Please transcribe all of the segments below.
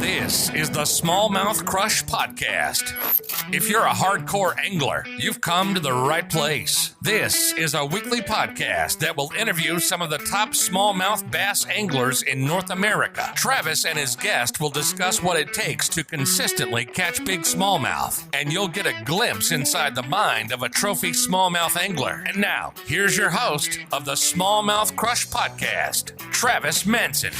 This is the Smallmouth Crush Podcast. If you're a hardcore angler, you've come to the right place. This is a weekly podcast that will interview some of the top smallmouth bass anglers in North America. Travis and his guest will discuss what it takes to consistently catch big smallmouth, and you'll get a glimpse inside the mind of a trophy smallmouth angler. And now, here's your host of the Smallmouth Crush Podcast, Travis Manson.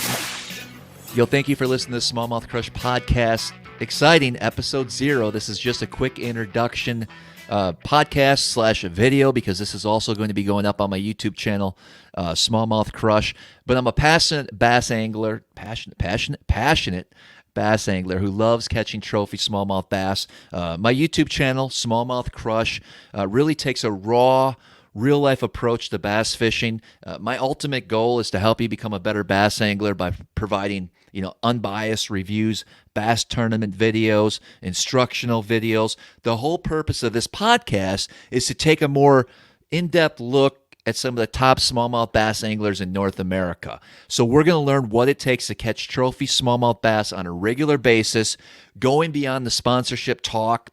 Yo, thank you for listening to the Smallmouth Crush Podcast. Exciting, episode 0. This is just a quick introduction podcast / video because this is also going to be going up on my YouTube channel, Smallmouth Crush. But I'm a passionate bass angler, passionate bass angler who loves catching trophy smallmouth bass. My YouTube channel, Smallmouth Crush, really takes a raw, real-life approach to bass fishing. My ultimate goal is to help you become a better bass angler by providing, unbiased reviews, bass tournament videos, instructional videos. The whole purpose of this podcast is to take a more in-depth look at some of the top smallmouth bass anglers in North America. So we're going to learn what it takes to catch trophy smallmouth bass on a regular basis, going beyond the sponsorship talk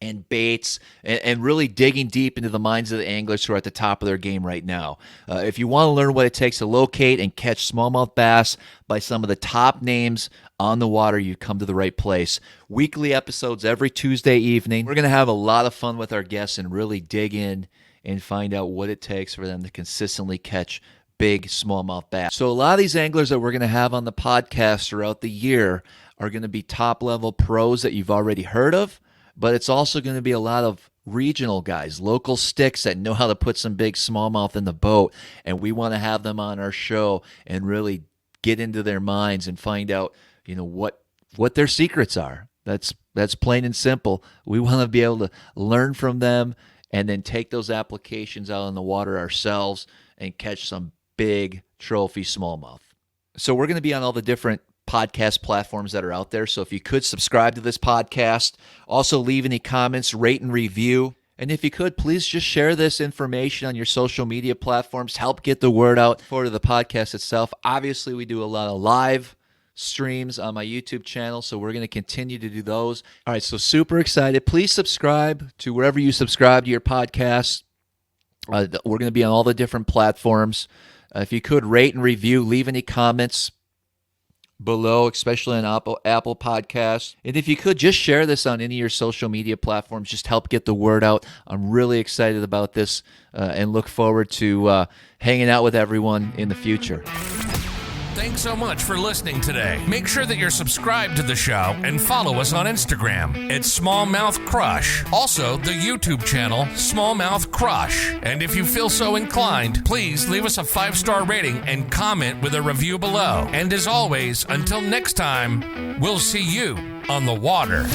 and baits, and really digging deep into the minds of the anglers who are at the top of their game right now. If you want to learn what it takes to locate and catch smallmouth bass by some of the top names on the water, you come to the right place. Weekly episodes every Tuesday evening. We're going to have a lot of fun with our guests and really dig in and find out what it takes for them to consistently catch big smallmouth bass. So a lot of these anglers that we're going to have on the podcast throughout the year are going to be top-level pros that you've already heard of, but it's also going to be a lot of regional guys, local sticks that know how to put some big smallmouth in the boat, and we want to have them on our show and really get into their minds and find out, what their secrets are. That's plain and simple. We want to be able to learn from them and then take those applications out in the water ourselves and catch some big trophy smallmouth. So we're going to be on all the different podcast platforms that are out there. So if you could subscribe to this podcast, also leave any comments, rate and review. And if you could, please just share this information on your social media platforms. Help get the word out for the podcast itself. Obviously, we do a lot of live streams on my YouTube channel, so we're going to continue to do those. All right, so super excited. Please subscribe to wherever you subscribe to your podcast. We're going to be on all the different platforms. If you could, rate and review, leave any comments below, especially on Apple Podcasts. And if you could, just share this on any of your social media platforms. Just help get the word out. I'm really excited about this and look forward to hanging out with everyone in the future. Thanks so much for listening today. Make sure that you're subscribed to the show and follow us on Instagram at Smallmouth Crush. Also, the YouTube channel, Smallmouth Crush. And if you feel so inclined, please leave us a 5-star rating and comment with a review below. And as always, until next time, we'll see you on the water.